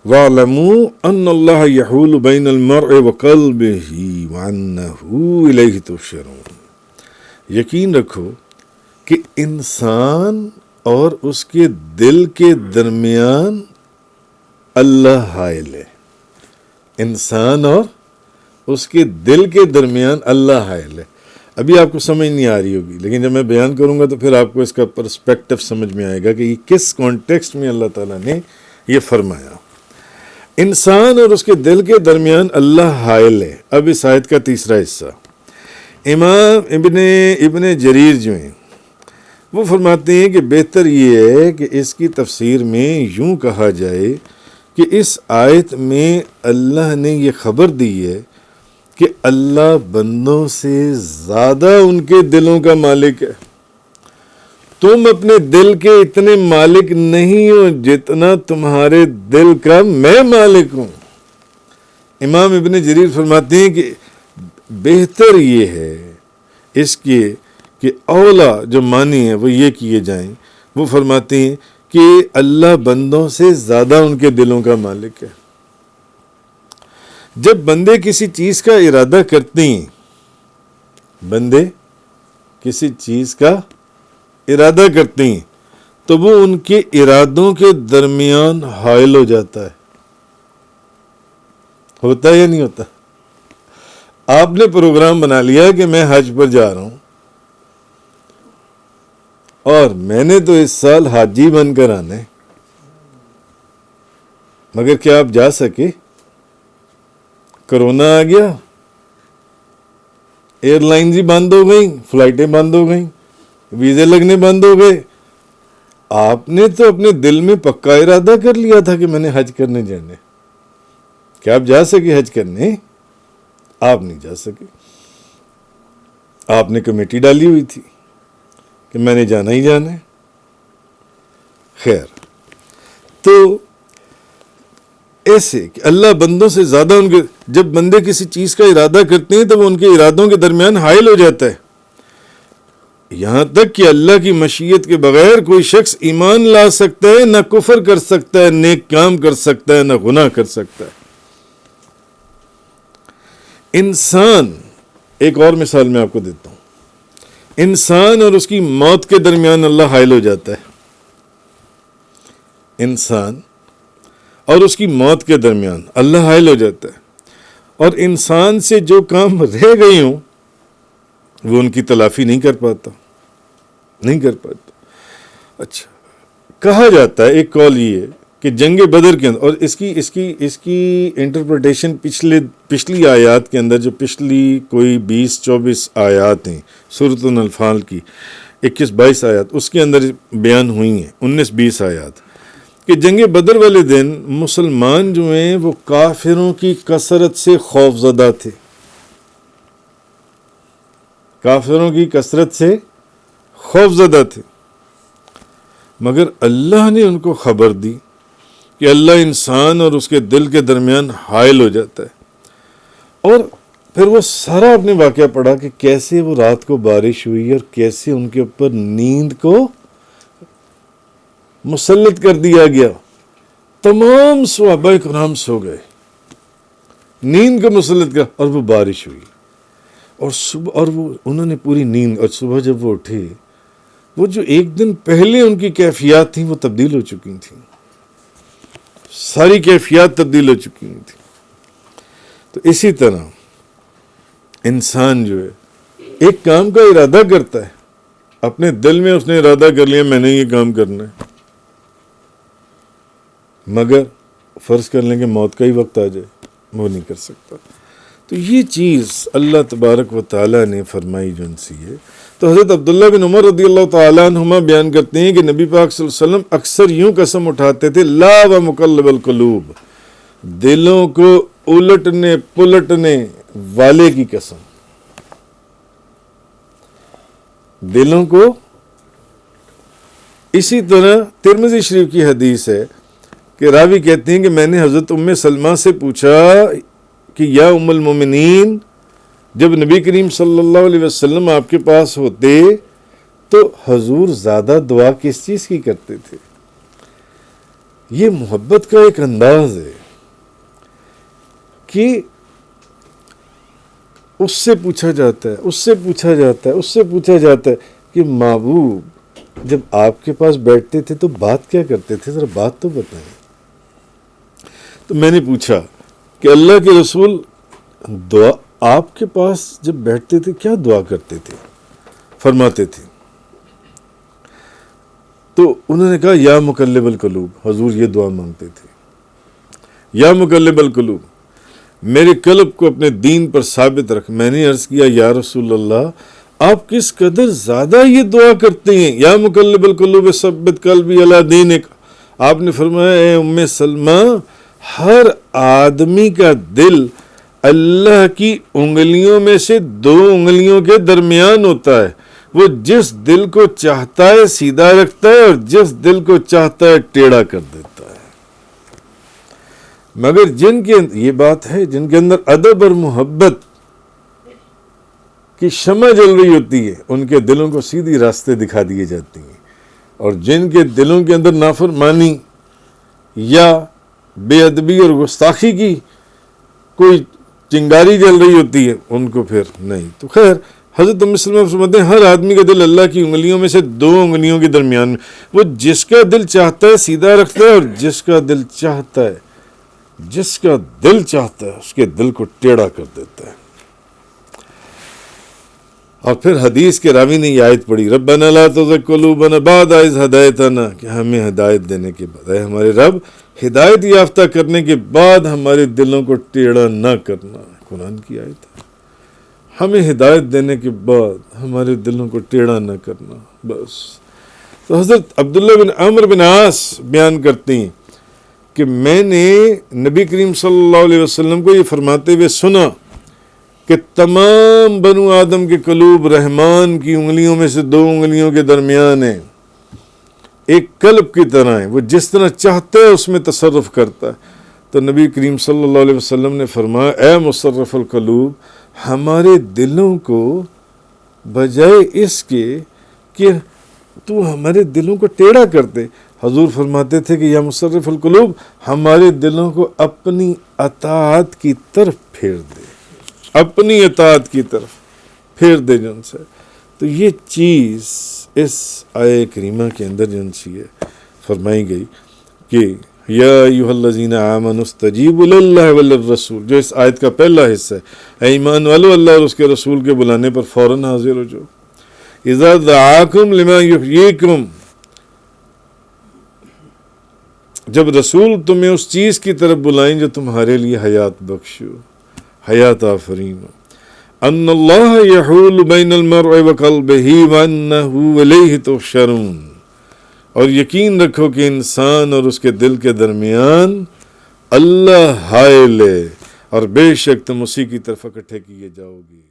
وَاعْلَمُوا أَنَّ اللَّهَ يَحُولُ بَيْنَ الْمَرْءِ وَقَلْبِهِ وَأَنَّهُ إِلَيْهِ تُحْشَرُونَ، یقین رکھو کہ انسان اور اس کے دل کے درمیان اللہ حائل ہے. انسان اور اس کے دل کے درمیان اللہ حائل ہے. ابھی آپ کو سمجھ نہیں آ رہی ہوگی، لیکن جب میں بیان کروں گا تو پھر آپ کو اس کا پرسپیکٹو سمجھ میں آئے گا کہ یہ کس کانٹیکسٹ میں اللہ تعالیٰ نے یہ فرمایا. انسان اور اس کے دل کے درمیان اللہ حائل ہے. اب اس آیت کا تیسرا حصہ، امام ابن جریر جو ہیں وہ فرماتے ہیں کہ بہتر یہ ہے کہ اس کی تفسیر میں یوں کہا جائے کہ اس آیت میں اللہ نے یہ خبر دی ہے کہ اللہ بندوں سے زیادہ ان کے دلوں کا مالک ہے. تم اپنے دل کے اتنے مالک نہیں ہو جتنا تمہارے دل کا میں مالک ہوں. امام ابن جریر فرماتے ہیں کہ بہتر یہ ہے اس کے کہ اولا جو معنی ہیں وہ یہ کیے جائیں. وہ فرماتے ہیں کہ اللہ بندوں سے زیادہ ان کے دلوں کا مالک ہے. جب بندے کسی چیز کا ارادہ کرتے ہیں، بندے کسی چیز کا ارادہ کرتے ہیں تو وہ ان کے ارادوں کے درمیان حائل ہو جاتا ہے. ہوتا ہے یا نہیں ہوتا؟ آپ نے پروگرام بنا لیا کہ میں حج پر جا رہا ہوں اور میں نے تو اس سال حاجی بن کر آنا ہے، مگر کیا آپ جا سکے؟ کرونا آ گیا، ایئر لائنز ہی بند ہو گئیں، فلائٹیں بند ہو گئیں، ویزے لگنے بند ہو گئے. آپ نے تو اپنے دل میں پکا ارادہ کر لیا تھا کہ میں نے حج کرنے جانا ہے. کیا آپ جا سکے حج کرنے؟ آپ نہیں جا سکے. آپ نے کمیٹی ڈالی ہوئی تھی کہ میں نے جانا ہی جانا ہے. خیر، تو ایسے کہ اللہ بندوں سے زیادہ ان کے، جب بندے کسی چیز کا ارادہ کرتے ہیں تو وہ ان کے ارادوں کے درمیان حائل ہو جاتا ہے. یہاں تک کہ اللہ کی مشیت کے بغیر کوئی شخص ایمان لا سکتا ہے، نہ کفر کر سکتا ہے، نیک کام کر سکتا ہے، نہ گناہ کر سکتا ہے. انسان، ایک اور مثال میں آپ کو دیتا ہوں. انسان اور اس کی موت کے درمیان اللہ حائل ہو جاتا ہے. انسان اور اس کی موت کے درمیان اللہ حائل ہو جاتا ہے، اور انسان سے جو کام رہ گئے ہوں وہ ان کی تلافی نہیں کر پاتا. اچھا، کہا جاتا ہے، ایک قول یہ ہے کہ جنگ بدر کے اندر، اور اس کی انٹرپریٹیشن پچھلی آیات کے اندر، جو پچھلی کوئی 20-24 آیات ہیں سورۃ الانفال کی 21-22 آیات، اس کے اندر بیان ہوئی ہیں 19-20 آیات، کہ جنگ بدر والے دن مسلمان جو ہیں وہ کافروں کی کثرت سے خوف زدہ تھے. کافروں کی کثرت سے خوف زدہ تھے، مگر اللہ نے ان کو خبر دی کہ اللہ انسان اور اس کے دل کے درمیان حائل ہو جاتا ہے. اور پھر وہ سارا اپنے واقعہ پڑھا کہ کیسے وہ رات کو بارش ہوئی اور کیسے ان کے اوپر نیند کو مسلط کر دیا گیا. تمام صحابہ کرام سو گئے، نیند کو مسلط کر، اور وہ بارش ہوئی، اور صبح، اور وہ انہوں نے پوری نیند، اور صبح جب وہ اٹھے، وہ جو ایک دن پہلے ان کی کیفیات تھیں وہ تبدیل ہو چکی تھیں. ساری کیفیات تبدیل ہو چکی تھیں. تو اسی طرح انسان جو ہے ایک کام کا ارادہ کرتا ہے، اپنے دل میں اس نے ارادہ کر لیا میں نے یہ کام کرنا ہے، مگر فرض کر لیں کہ موت کا ہی وقت آ جائے، وہ نہیں کر سکتا. تو یہ چیز اللہ تبارک و تعالیٰ نے فرمائی جو ان سے ہے. تو حضرت عبداللہ بن عمر رضی اللہ تعالیٰ عنہما بیان کرتے ہیں کہ نبی پاک صلی اللہ علیہ وسلم اکثر یوں قسم اٹھاتے تھے، لا و مقلب القلوب، دلوں کو الٹنے پلٹنے والے کی قسم. دلوں کو. اسی طرح ترمذی شریف کی حدیث ہے کہ راوی کہتے ہیں کہ میں نے حضرت ام سلمہ سے پوچھا کہ یا ام المومنین، جب نبی کریم صلی اللہ علیہ وسلم آپ کے پاس ہوتے تو حضور زیادہ دعا کس چیز کی کرتے تھے؟ یہ محبت کا ایک انداز ہے کہ اس سے پوچھا جاتا ہے، اس سے پوچھا جاتا ہے، اس سے پوچھا جاتا ہے کہ محبوب جب آپ کے پاس بیٹھتے تھے تو بات کیا کرتے تھے، ذرا بات تو بتائیں۔ تو میں نے پوچھا کہ اللہ کے رسول دعا آپ کے پاس جب بیٹھتے تھے کیا دعا کرتے تھے، فرماتے تھے؟ تو انہوں نے کہا یا مقلب القلوب، حضور یہ دعا مانگتے تھے، یا مقلب القلوب میرے قلب کو اپنے دین پر ثابت رکھ۔ میں نے عرض کیا یا رسول اللہ آپ کس قدر زیادہ یہ دعا کرتے ہیں، یا مقلب القلوب ثبت قلبی علی دینک۔ آپ نے فرمایا اے ام سلمہ، ہر آدمی کا دل اللہ کی انگلیوں میں سے 2 انگلیوں کے درمیان ہوتا ہے، وہ جس دل کو چاہتا ہے سیدھا رکھتا ہے اور جس دل کو چاہتا ہے ٹیڑھا کر دیتا ہے۔ مگر جن کے یہ بات ہے جن کے اندر ادب اور محبت کی شمع جل رہی ہوتی ہے، ان کے دلوں کو سیدھی راستے دکھا دیے جاتے ہیں، اور جن کے دلوں کے اندر نافرمانی یا بے ادبی اور گستاخی کی کوئی چنگاری جل رہی ہوتی ہے ان کو پھر نہیں۔ تو خیر حضرت ام سلمہ فرماتے ہیں ہر آدمی کا دل اللہ کی انگلیوں میں سے 2 انگلیوں کے درمیان میں، وہ جس کا دل چاہتا ہے سیدھا رکھتا ہے اور جس کا دل چاہتا ہے اس کے دل کو ٹیڑھا کر دیتا ہے۔ اور پھر حدیث کے راوی نے یہ آیت پڑھی ربنا لا تزغ قلوبنا بعد اذ ہدایتنا، کہ ہمیں ہدایت دینے کے بعد، اے ہمارے رب ہدایت یافتہ کرنے کے بعد ہمارے دلوں کو ٹیڑھا نہ کرنا۔ قرآن کی آیت ہے، ہمیں ہدایت دینے کے بعد ہمارے دلوں کو ٹیڑھا نہ کرنا بس۔ تو حضرت عبداللہ بن عمرو بن عاص بیان کرتے ہیں کہ میں نے نبی کریم صلی اللہ علیہ وسلم کو یہ فرماتے ہوئے سنا کہ تمام بنو آدم کے قلوب رحمان کی انگلیوں میں سے 2 انگلیوں کے درمیان ہیں، ایک قلب کی طرح ہے، وہ جس طرح چاہتا ہے اس میں تصرف کرتا ہے۔ تو نبی کریم صلی اللہ علیہ وسلم نے فرمایا اے مصرف القلوب، ہمارے دلوں کو بجائے اس کے کہ تو ہمارے دلوں کو ٹیڑھا کر دے، حضور فرماتے تھے کہ یا مصرف القلوب ہمارے دلوں کو اپنی اطاعت کی طرف پھیر دے، اپنی اطاعت کی طرف پھیر دے جن سے۔ تو یہ چیز اس آیہ کریمہ کے اندر جن سی ہے فرمائی گئی کہ یا ایھا الذین آمنوا استجیبوا للہ وللرسول، جو اس آیت کا پہلا حصہ ہے، اے ایمان والو اللہ اور اس کے رسول کے بلانے پر فوراً حاضر ہو جاؤ۔ اذا دعاکم لما یحییکم، جب رسول تمہیں اس چیز کی طرف بلائیں جو تمہارے لیے حیات بخشو، حیات آفرین ہو۔ ان اللہ یحول بین المرء وقلبہ وانہ الیہ تحشرون، اور یقین رکھو کہ انسان اور اس کے دل کے درمیان اللہ حائل ہے اور بے شک تم اسی کی طرف اکٹھے کیے جاؤ گے۔